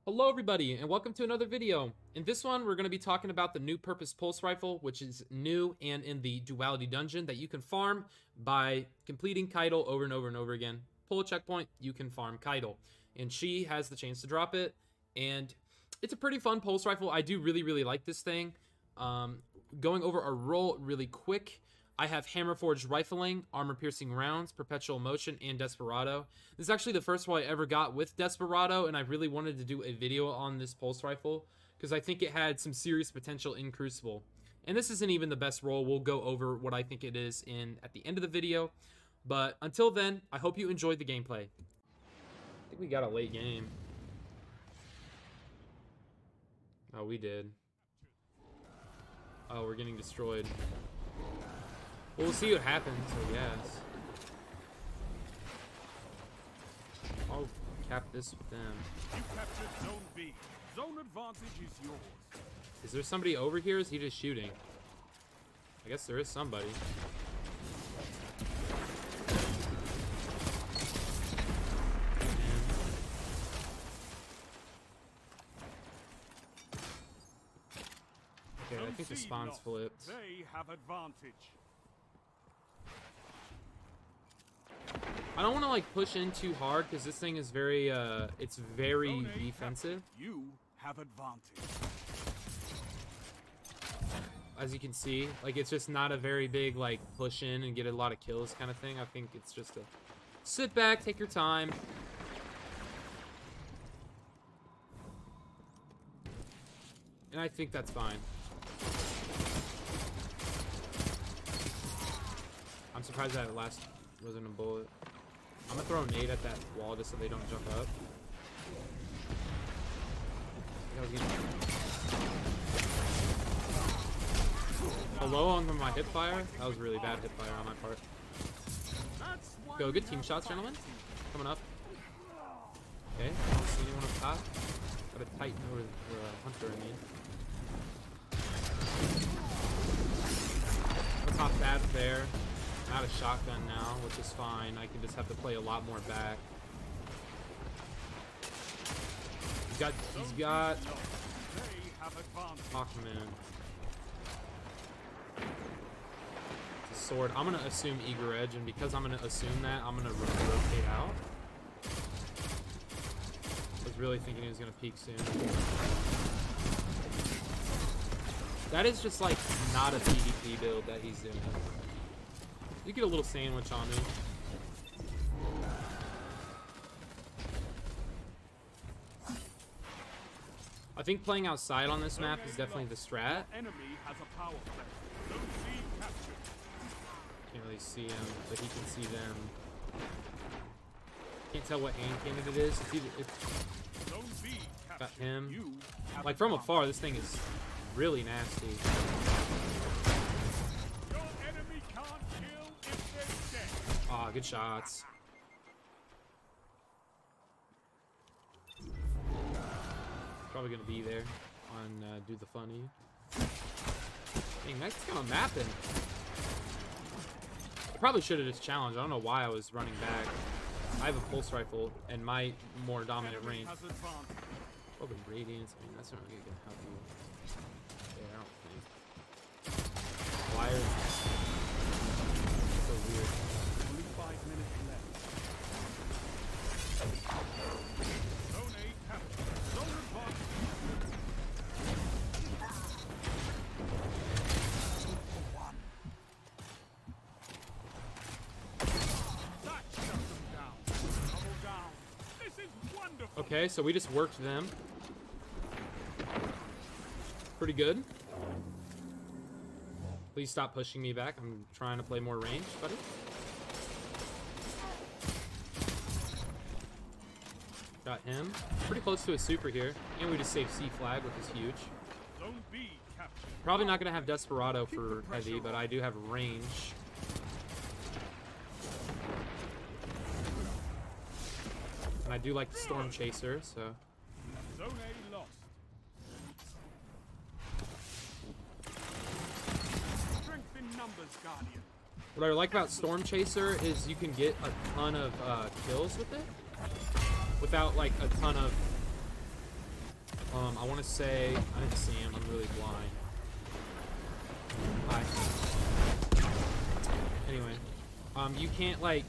Hello everybody and welcome to another video. In this one we're going to be talking about the new purpose pulse rifle, which is new and in the duality dungeon that you can farm by completing Keitel over and over and over again. Pull a checkpoint, you can farm Keitel, and she has the chance to drop it, and it's a pretty fun pulse rifle. I do really like this thing. Going over a roll really quick, I have hammer forged rifling, armor piercing rounds, perpetual motion, and desperado. This is actually the first one I ever got with desperado, and I really wanted to do a video on this pulse rifle because I think it had some serious potential in Crucible. And this isn't even the best roll. We'll go over what I think it is at the end of the video. But until then, I hope you enjoyed the gameplay. I think we got a late game. Oh, we did. Oh, we're getting destroyed. Well, we'll see what happens, I guess. I'll cap this with them. You captured Zone B. Zone advantage is yours. Is there somebody over here? Is he just shooting? I guess there is somebody. Okay, I think the spawn's flipped. They have advantage. I don't want to like push in too hard because this thing is very it's very defensive. You have advantage. As you can see, like it's just not a very big like push in and get a lot of kills kind of thing. I think it's just a sit back, take your time. And I think that's fine. I'm surprised that last wasn't a bullet. I'm gonna throw a nade at that wall just so they don't jump up. Hello on my hip fire? That was really bad hip fire on my part. Go, good team shots, gentlemen. Coming up. Okay, see anyone up top? Got a Titan or a Hunter, I mean. I'll top that there. Not a shotgun now, which is fine. I can just have to play a lot more back. He's got Hawkman. It's a sword. I'm gonna assume Eager Edge, and because I'm gonna assume that, I'm gonna rotate out. I was really thinking he was gonna peek soon. That is just like not a PvP build that he's doing. You get a little sandwich on me. I think playing outside on this map is definitely the strat. Enemy has a power play. Zone C captured. Can't really see him, but he can see them. Can't tell what hand cannon it is. It's either Zone B got captured. him. You have Like from advantage. afar, this thing is really nasty. Your enemy can't kill if they're dead. Ah, good shots. Probably gonna be there on Do the Funny. Dang, that's kind of mapping. I probably should have just challenged. I don't know why I was running back. I have a pulse rifle and my more dominant Enemy range. has advantage. Open radiance. I mean, that's not really gonna help you. Yeah, I don't think. Wires. So weird. Only 5 minutes left. Zone A captured. Zone advantage. That shut them down. Double down. This is wonderful. Okay, so we just worked them. Pretty good. Please stop pushing me back. I'm trying to play more range, buddy. Got him. Pretty close to a super here. And we just saved C flag, which is huge. Zone B captured. Probably not going to have Desperado for heavy, but I do have range. And I do like the Storm Chaser, so... Zone A lost. Strength in numbers, Guardian. What I like about Storm Chaser is you can get a ton of kills with it. without like a ton of I want to say I didn't see him. I'm really blind. Hi. Anyway, you can't like.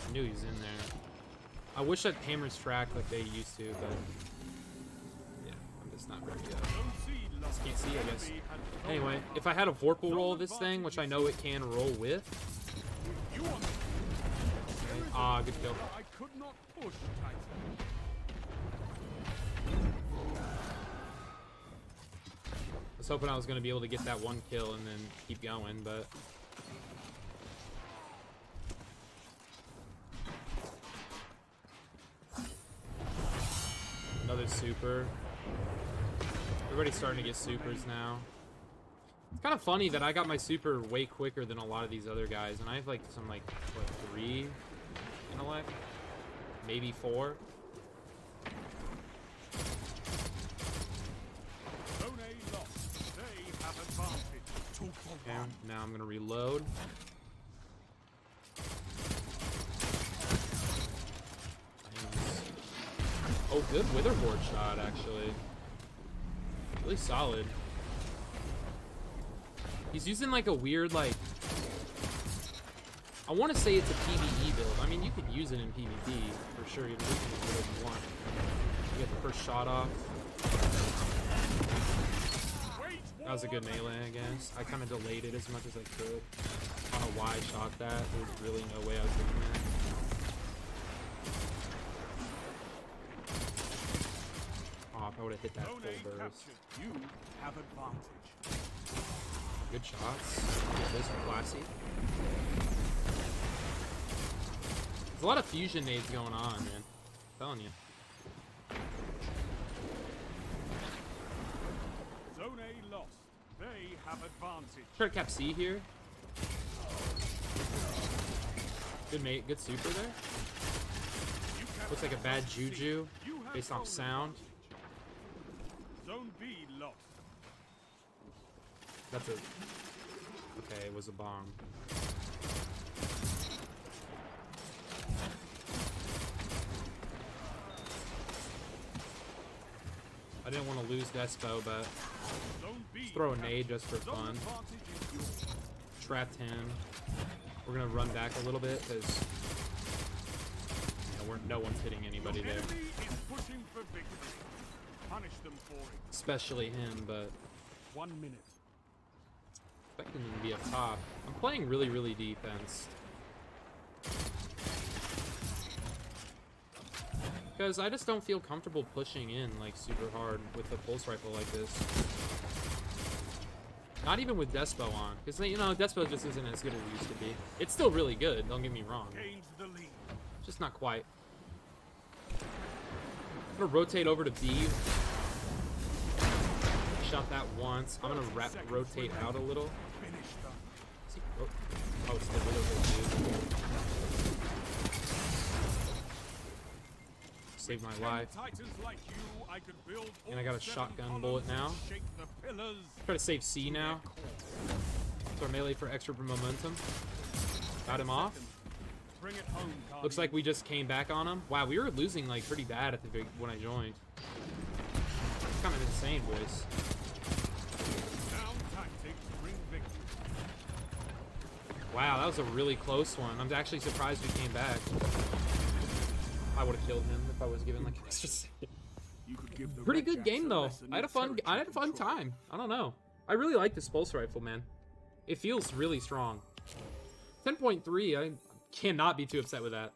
I knew he was in there. I wish that hammers track like they used to, but yeah, I'm just not very good. Just can't see, I guess. Anyway, if I had a Vorpal roll this thing, which I know it can roll with. Okay. Ah, good kill. I could not push Titan. I was hoping I was going to be able to get that one kill and then keep going, but another super. Everybody's starting to get supers now. It's kind of funny that I got my super way quicker than a lot of these other guys, and I have like some like what, 3 intellect, maybe 4. Okay, now I'm gonna reload. Oh, good witherboard shot, actually. Really solid. He's using like a weird, like, I want to say it's a PvE build. I mean, you could use it in PvP for sure. You can use it whatever you want. You get the first shot off. That was a good melee, I guess. I kind of delayed it as much as I could. I don't know why I shot that. There was really no way I was doing that. Oh, if I would have hit that full burst. You have advantage. Good shots. Get this classy. There's a lot of fusion nades going on, man. I'm telling you. Zone A lost. They have advantage. Try to cap C here. Good mate, good super there. Looks like a bad juju based off sound. Zone B lost. That's a... Okay, it was a bomb. I didn't want to lose Despo, but let's throw a nade just for fun. Trapped him. We're gonna run back a little bit because no one's hitting anybody there. Especially him, but 1 minute. Expecting him to be up top. I'm playing really, really defense. Because I just don't feel comfortable pushing in like super hard with a pulse rifle like this. Not even with Despo on. Because, you know, Despo just isn't as good as it used to be. It's still really good, don't get me wrong. Just not quite. I'm gonna rotate over to B. Shot that once. I'm gonna rotate out a little. Oh, it's the little dude. Saved my life. And I got a shotgun bullet now. Try to save C now. Throw melee for extra momentum. Got him off. Looks like we just came back on him. Wow, we were losing like pretty bad at the when I joined. It's kind of insane, boys. Wow, that was a really close one. I'm actually surprised we came back. I would have killed him if I was given like an extra second. Pretty good game though. I had a fun time. I don't know. I really like this pulse rifle, man. It feels really strong. 10.3, I cannot be too upset with that.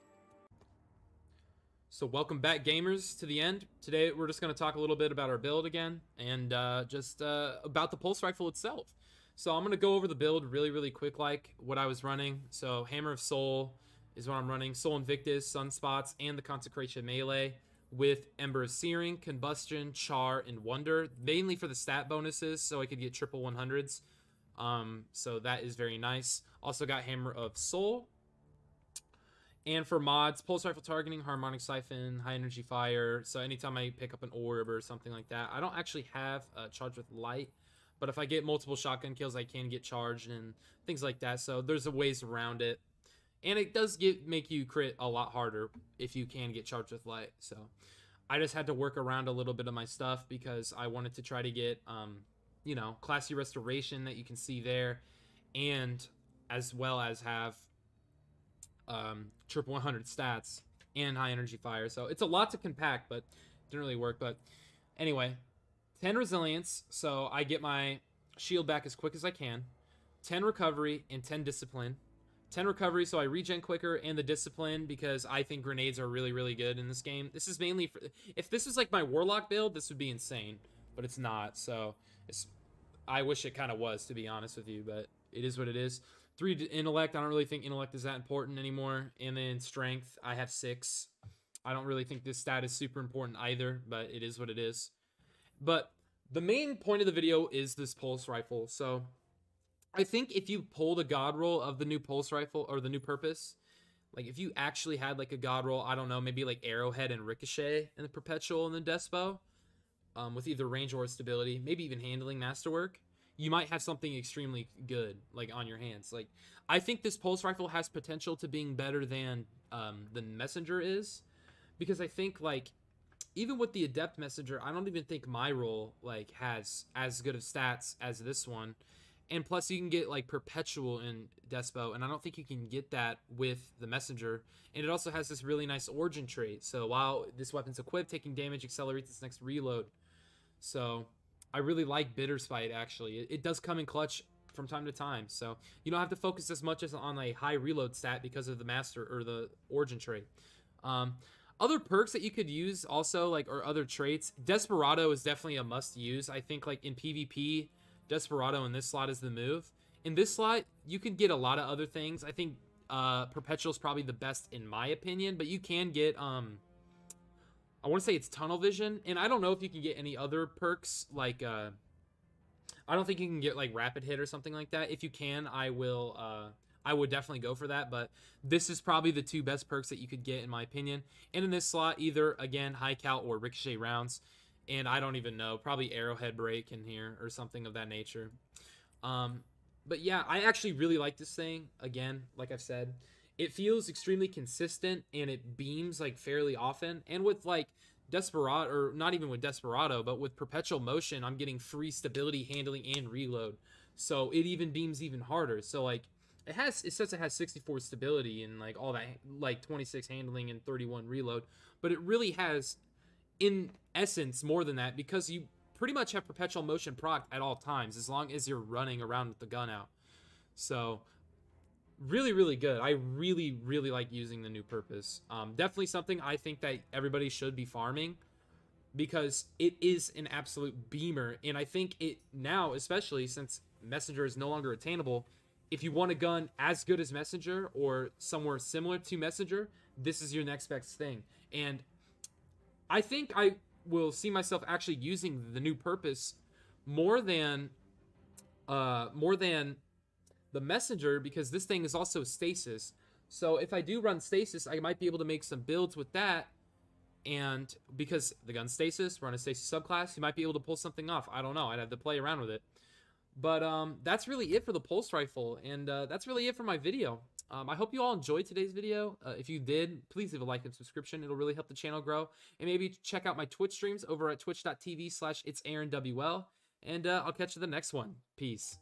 So welcome back, gamers, to the end. Today we're just going to talk a little bit about our build again and just about the pulse rifle itself. So I'm going to go over the build really quick, like what I was running. So Hammer of Soul is what I'm running. Soul Invictus, Sunspots, and the Consecration Melee with Ember of Searing, Combustion, Char, and Wonder, mainly for the stat bonuses so I could get triple 100s. So that is very nice. Also got Hammer of Soul. And for mods, Pulse Rifle Targeting, Harmonic Siphon, High Energy Fire. So anytime I pick up an orb or something like that. I don't actually have Charged with Light, but if I get multiple shotgun kills, I can get charged and things like that. So there's a ways around it. And it does make you crit a lot harder if you can get charged with light. So I just had to work around a little bit of my stuff because I wanted to try to get, you know, classy restoration that you can see there, and as well as have triple 100 stats and high energy fire. So it's a lot to compact, but didn't really work. But anyway, 10 resilience, so I get my shield back as quick as I can. 10 recovery and 10 discipline. 10 recovery, so I regen quicker, and the discipline because I think grenades are really, really good in this game. This is mainly for, if this was like my warlock build, this would be insane, but it's not. So I wish it kind of was, to be honest with you, but it is what it is. 3 intellect. I don't really think intellect is that important anymore. And then strength, I have 6. I don't really think this stat is super important either, but it is what it is. But the main point of the video is this pulse rifle. So I think if you pull the god roll of the new pulse rifle or the new purpose, like if you actually had like a god roll, I don't know, maybe like arrowhead and ricochet and the perpetual and the despo, with either range or stability, maybe even handling masterwork, you might have something extremely good like on your hands. Like I think this pulse rifle has potential to being better than the messenger is, because I think like even with the adept messenger, I don't even think my roll like has as good of stats as this one. And plus you can get like perpetual in despo, and I don't think you can get that with the messenger. And it also has this really nice origin trait, so while this weapon's equipped, taking damage accelerates its next reload. So I really like bitter spite. Actually, it does come in clutch from time to time, so you don't have to focus as much as on a high reload stat because of the master or the origin trait. Other perks that you could use also, like, or other traits, desperado is definitely a must use. I think like in PvP, desperado in this slot is the move. In this slot you can get a lot of other things. I think perpetual is probably the best in my opinion, but you can get I want to say it's tunnel vision, and I don't know if you can get any other perks like I don't think you can get like rapid hit or something like that. If you can, I would definitely go for that, but this is probably the 2 best perks that you could get in my opinion. And in this slot, either again high cal or ricochet rounds, and I don't even know, probably arrowhead break in here or something of that nature. But yeah, I actually really like this thing. Again, like I've said, it feels extremely consistent and it beams like fairly often. And with like desperado, or not even with desperado, but with perpetual motion, I'm getting free stability, handling, and reload, so it even beams even harder. So like it says it has 64 stability and like all that, like 26 handling and 31 reload, but it really has in essence more than that, because you pretty much have perpetual motion proc at all times as long as you're running around with the gun out. So really, really good. I really, really like using the new purpose. Definitely something I think that everybody should be farming, because it is an absolute beamer. And I think it now, especially since messenger is no longer attainable, if you want a gun as good as messenger or somewhere similar to messenger, this is your next best thing. And I think I will see myself actually using the new purpose more than the messenger, because this thing is also stasis. So if I do run stasis, I might be able to make some builds with that. And because the gun's stasis, run a stasis subclass, you might be able to pull something off. I don't know. I'd have to play around with it. But that's really it for the pulse rifle, and that's really it for my video. I hope you all enjoyed today's video. If you did, please leave a like and subscription. It'll really help the channel grow. And maybe check out my Twitch streams over at twitch.tv/itsaaronwl. And I'll catch you the next one. Peace.